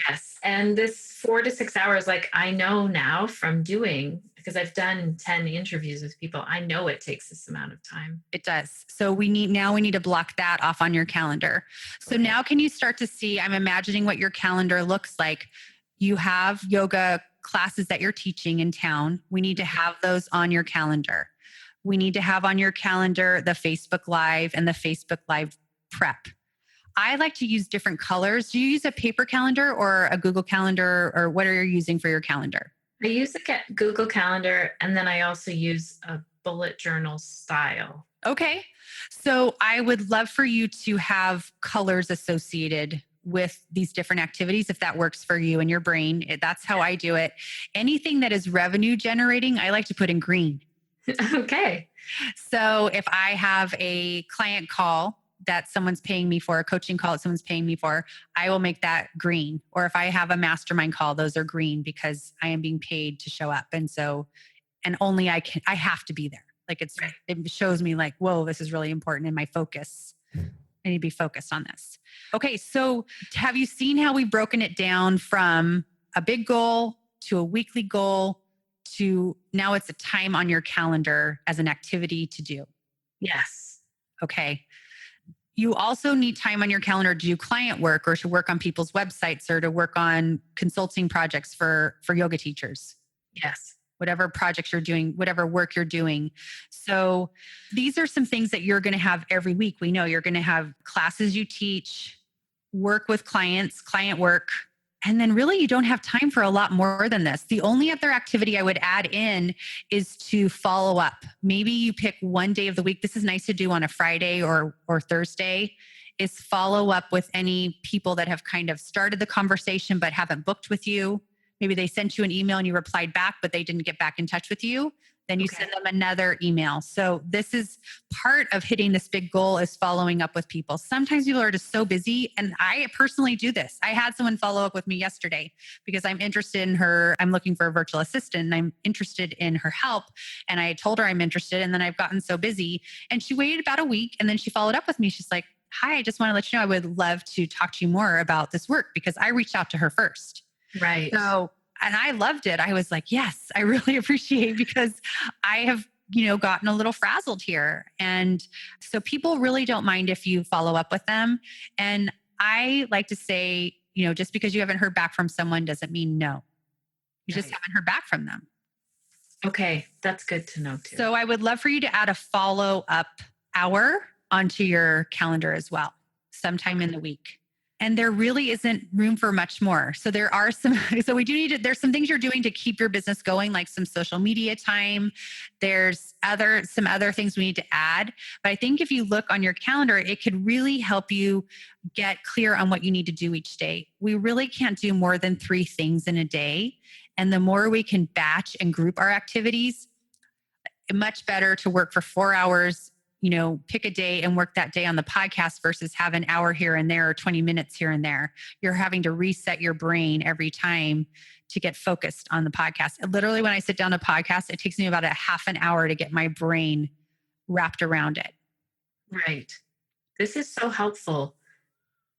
Yes. And this 4 to 6 hours, like I know now from doing, because I've done 10 interviews with people, I know it takes this amount of time. It does. So we need to block that off on your calendar. So now can you start to see, I'm imagining what your calendar looks like. You have yoga classes that you're teaching in town. We need to have those on your calendar. We need to have on your calendar the Facebook Live and the Facebook Live prep. I like to use different colors. Do you use a paper calendar or a Google Calendar, or what are you using for your calendar? I use a Google Calendar, and then I also use a bullet journal style. Okay. So I would love for you to have colors associated with these different activities, if that works for you and your brain. That's how I do it. Anything that is revenue generating, I like to put in green. Okay. So if I have a client call that someone's paying me for, a coaching call that someone's paying me for, I will make that green. Or if I have a mastermind call, those are green because I am being paid to show up. And so, and only I have to be there. Like it shows me like, whoa, this is really important in my focus. I need to be focused on this. Okay. So have you seen how we've broken it down from a big goal to a weekly goal to now it's a time on your calendar as an activity to do? Yes. Okay. You also need time on your calendar to do client work, or to work on people's websites, or to work on consulting projects for yoga teachers. Yes. Whatever projects you're doing, whatever work you're doing. So these are some things that you're going to have every week. We know you're going to have classes you teach, work with clients, client work. And then really you don't have time for a lot more than this. The only other activity I would add in is to follow up. Maybe you pick one day of the week. This is nice to do on a Friday or Thursday, is follow up with any people that have kind of started the conversation but haven't booked with you. Maybe they sent you an email and you replied back, but they didn't get back in touch with you. Then you send them another email. So this is part of hitting this big goal, is following up with people. Sometimes people are just so busy. And I personally do this. I had someone follow up with me yesterday because I'm interested in her. I'm looking for a virtual assistant and I'm interested in her help. And I told her I'm interested. And then I've gotten so busy, and she waited about a week. And then she followed up with me. She's like, hi, I just want to let you know I would love to talk to you more about this work, because I reached out to her first. Right. So, and I loved it. I was like, yes, I really appreciate, because I have, gotten a little frazzled here. And so people really don't mind if you follow up with them. And I like to say, just because you haven't heard back from someone doesn't mean no. You just haven't heard back from them. Okay. That's good to know too. So I would love for you to add a follow-up hour onto your calendar as well, sometime in the week. And there really isn't room for much more. So there are so we do need to, there's some things you're doing to keep your business going, like some social media time. There's some other things we need to add. But I think if you look on your calendar, it could really help you get clear on what you need to do each day. We really can't do more than 3 things in a day. And the more we can batch and group our activities, much better to work for 4 hours, pick a day and work that day on the podcast versus have an hour here and there or 20 minutes here and there. You're having to reset your brain every time to get focused on the podcast. Literally, when I sit down to podcast, it takes me about a half an hour to get my brain wrapped around it. Right. This is so helpful.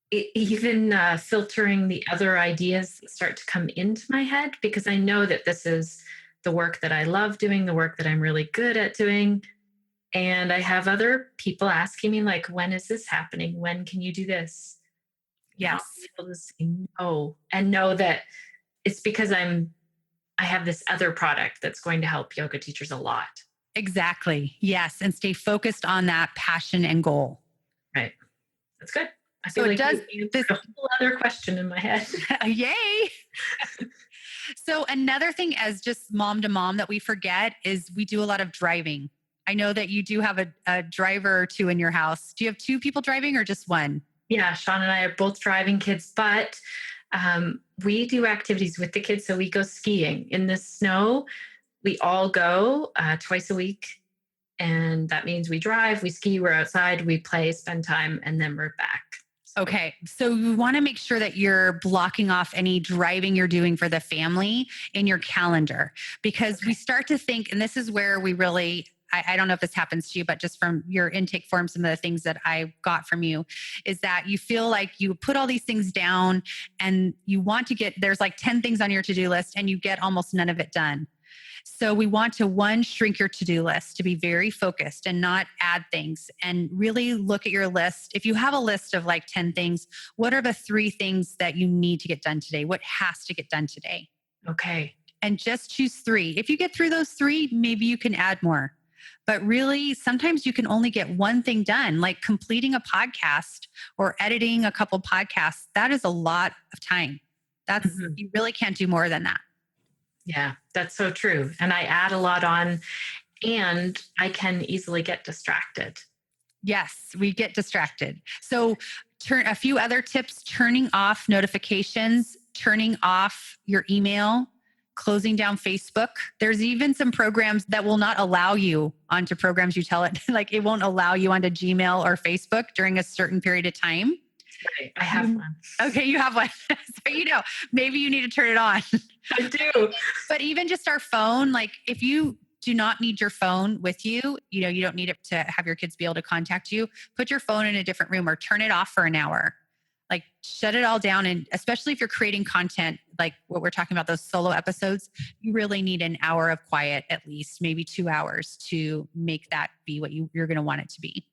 Even filtering the other ideas that start to come into my head, because I know that this is the work that I love doing, the work that I'm really good at doing. And I have other people asking me, like, when is this happening? When can you do this? Yes. I'll be able to say no and know that it's because I have this other product that's going to help yoga teachers a lot. Exactly. Yes. And stay focused on that passion and goal. Right. That's good. I feel like you answered a whole other question in my head. Yay. So another thing as just mom to mom that we forget is we do a lot of driving. I know that you do have a driver or 2 in your house. Do you have 2 people driving or just 1? Yeah, Sean and I are both driving kids, but we do activities with the kids. So we go skiing in the snow. We all go twice a week. And that means we drive, we ski, we're outside, we play, spend time, and then we're back. Okay. So you want to make sure that you're blocking off any driving you're doing for the family in your calendar, because we start to think, and this is where we really, I don't know if this happens to you, but just from your intake form, some of the things that I got from you is that you feel like you put all these things down and you want to there's like 10 things on your to-do list and you get almost none of it done. So we want to shrink your to-do list to be very focused and not add things, and really look at your list. If you have a list of like 10 things, what are the 3 things that you need to get done today? What has to get done today? Okay. And just choose 3. If you get through those 3, maybe you can add more. But really, sometimes you can only get 1 thing done, like completing a podcast or editing a couple podcasts. That is a lot of time. You really can't do more than that. Yeah, that's so true. And I add a lot on, and I can easily get distracted. Yes, we get distracted. So a few other tips: turning off notifications, turning off your email, closing down Facebook. There's even some programs that will not allow you onto programs. You tell it like it won't allow you onto Gmail or Facebook during a certain period of time. Right. I have one. Okay, you have one. So, maybe you need to turn it on. I do. But even just our phone, like if you do not need your phone with you, you don't need it to have your kids be able to contact you, put your phone in a different room or turn it off for an hour. Like shut it all down. And especially if you're creating content, like what we're talking about, those solo episodes, you really need an hour of quiet, at least maybe 2 hours, to make that be what you're going to want it to be.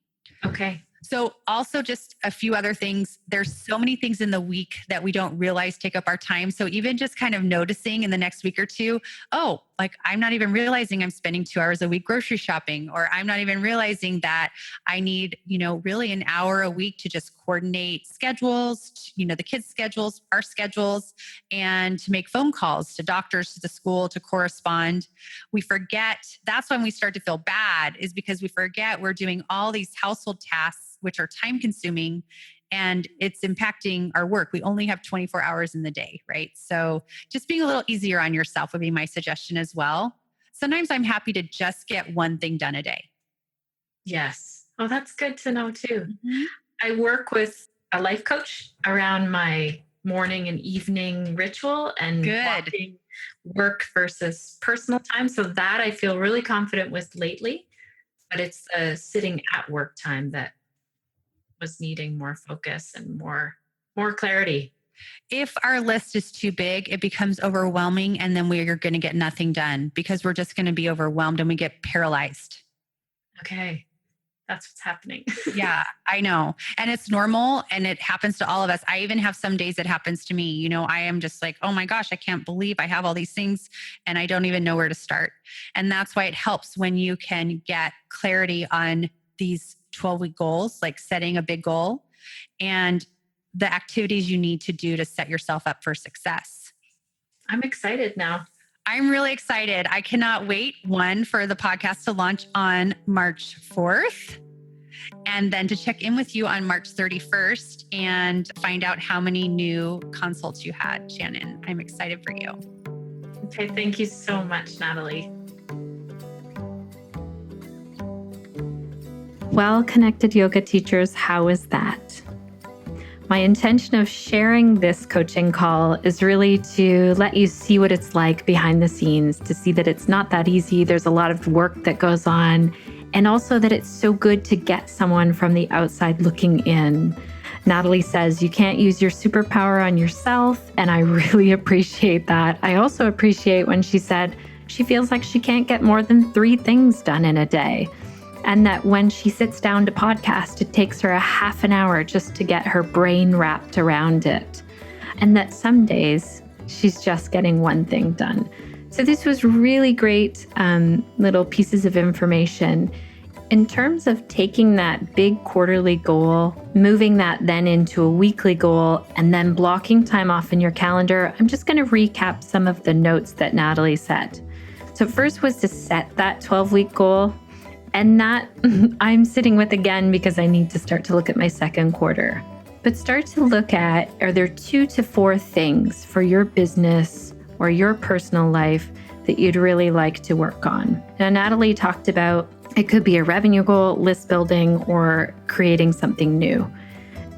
Okay. So also just a few other things. There's so many things in the week that we don't realize take up our time. So even just kind of noticing in the next week or 2, like I'm not even realizing I'm spending 2 hours a week grocery shopping, or I'm not even realizing that I need, really an hour a week to just coordinate schedules, the kids' schedules, our schedules, and to make phone calls to doctors, to the school, to correspond. We forget. That's when we start to feel bad, is because we forget we're doing all these household tasks, which are time consuming, and it's impacting our work. We only have 24 hours in the day, right? So just being a little easier on yourself would be my suggestion as well. Sometimes I'm happy to just get 1 thing done a day. Yes. Oh, that's good to know too. Mm-hmm. I work with a life coach around my morning and evening ritual and work versus personal time. So that I feel really confident with lately, but it's the sitting at work time that was needing more focus and more clarity. If our list is too big, it becomes overwhelming, and then we're going to get nothing done because we're just going to be overwhelmed and we get paralyzed. Okay. That's what's happening. Yeah, I know. And it's normal, and it happens to all of us. I even have some days it happens to me. I am just like, oh my gosh, I can't believe I have all these things and I don't even know where to start. And that's why it helps when you can get clarity on these 12-week goals, like setting a big goal and the activities you need to do to set yourself up for success. I'm excited now. I'm really excited. I cannot wait, one, for the podcast to launch on March 4th, and then to check in with you on March 31st and find out how many new consults you had, Shannon. I'm excited for you. Okay, thank you so much, Natalie. Well-connected yoga teachers, how is that? My intention of sharing this coaching call is really to let you see what it's like behind the scenes, to see that it's not that easy. There's a lot of work that goes on, and also that it's so good to get someone from the outside looking in. Natalie says you can't use your superpower on yourself, and I really appreciate that. I also appreciate when she said she feels like she can't get more than 3 things done in a day. And that when she sits down to podcast, it takes her a half an hour just to get her brain wrapped around it. And that some days she's just getting 1 thing done. So this was really great little pieces of information. In terms of taking that big quarterly goal, moving that then into a weekly goal, and then blocking time off in your calendar, I'm just going to recap some of the notes that Natalie said. So first was to set that 12-week goal. And that I'm sitting with again because I need to start to look at my second quarter. But start to look at, are there 2 to 4 things for your business or your personal life that you'd really like to work on? Now, Natalie talked about it could be a revenue goal, list building, or creating something new.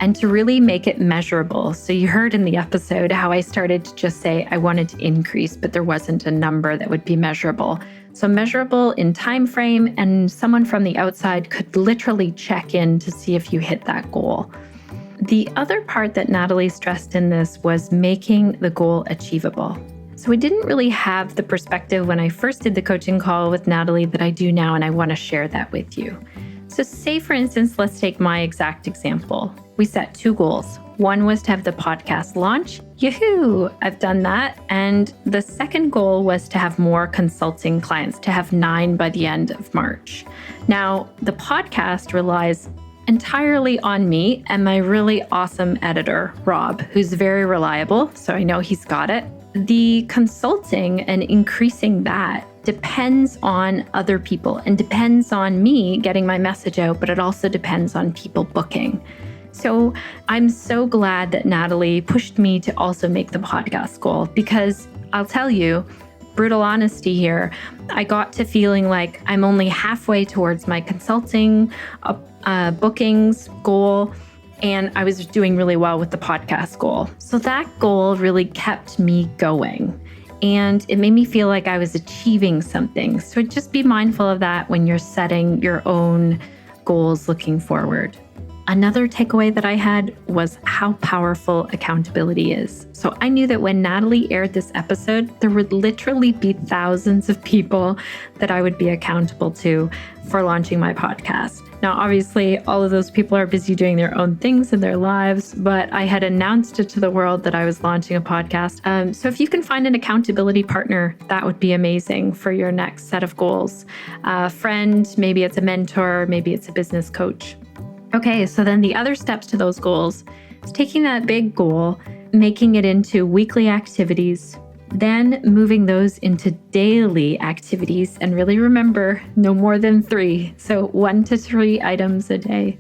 And to really make it measurable. So you heard in the episode how I started to just say I wanted to increase, but there wasn't a number that would be measurable. So measurable in time frame, and someone from the outside could literally check in to see if you hit that goal. The other part that Natalie stressed in this was making the goal achievable. So we didn't really have the perspective when I first did the coaching call with Natalie that I do now, and I want to share that with you. So say, for instance, let's take my exact example. We set 2 goals. One was to have the podcast launch. Yahoo! I've done that. And the second goal was to have more consulting clients, to have 9 by the end of March. Now, the podcast relies entirely on me and my really awesome editor, Rob, who's very reliable. So I know he's got it. The consulting and increasing that depends on other people and depends on me getting my message out, but it also depends on people booking. So I'm so glad that Natalie pushed me to also make the podcast goal, because I'll tell you, brutal honesty here, I got to feeling like I'm only halfway towards my consulting bookings goal, and I was doing really well with the podcast goal. So that goal really kept me going. And it made me feel like I was achieving something. So just be mindful of that when you're setting your own goals looking forward. Another takeaway that I had was how powerful accountability is. So I knew that when Natalie aired this episode, there would literally be thousands of people that I would be accountable to for launching my podcast. Now, obviously, all of those people are busy doing their own things in their lives, but I had announced it to the world that I was launching a podcast. So if you can find an accountability partner, that would be amazing for your next set of goals. A friend, maybe it's a mentor, maybe it's a business coach. Okay, so then the other steps to those goals is taking that big goal, making it into weekly activities, then moving those into daily activities. And really remember, no more than 3. So 1 to 3 items a day.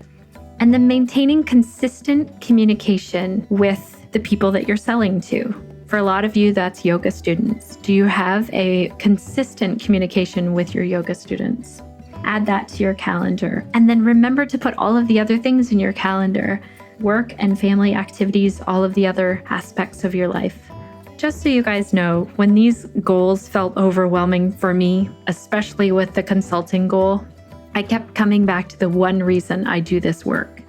And then maintaining consistent communication with the people that you're selling to. For a lot of you, that's yoga students. Do you have a consistent communication with your yoga students? Add that to your calendar. And then remember to put all of the other things in your calendar, work and family activities, all of the other aspects of your life. Just so you guys know, when these goals felt overwhelming for me, especially with the consulting goal, I kept coming back to the one reason I do this work.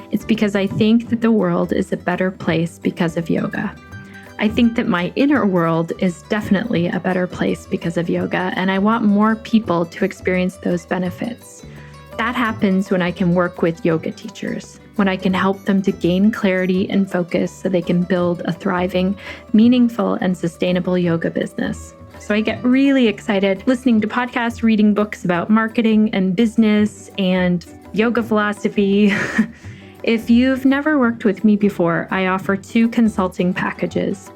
It's because I think that the world is a better place because of yoga. I think that my inner world is definitely a better place because of yoga, and I want more people to experience those benefits. That happens when I can work with yoga teachers, when I can help them to gain clarity and focus so they can build a thriving, meaningful, and sustainable yoga business. So I get really excited listening to podcasts, reading books about marketing and business and yoga philosophy. If you've never worked with me before, I offer 2 consulting packages.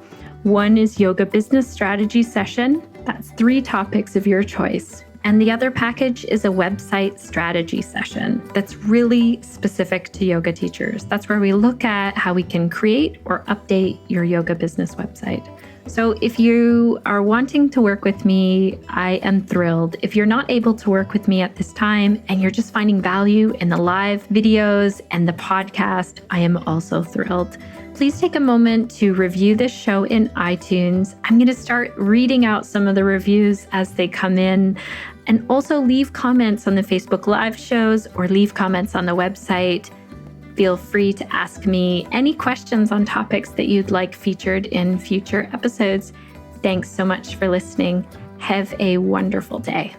One is yoga business strategy session. That's 3 topics of your choice. And the other package is a website strategy session that's really specific to yoga teachers. That's where we look at how we can create or update your yoga business website. So if you are wanting to work with me, I am thrilled. If you're not able to work with me at this time and you're just finding value in the live videos and the podcast, I am also thrilled. Please take a moment to review this show in iTunes. I'm going to start reading out some of the reviews as they come in, and also leave comments on the Facebook Live shows or leave comments on the website. Feel free to ask me any questions on topics that you'd like featured in future episodes. Thanks so much for listening. Have a wonderful day.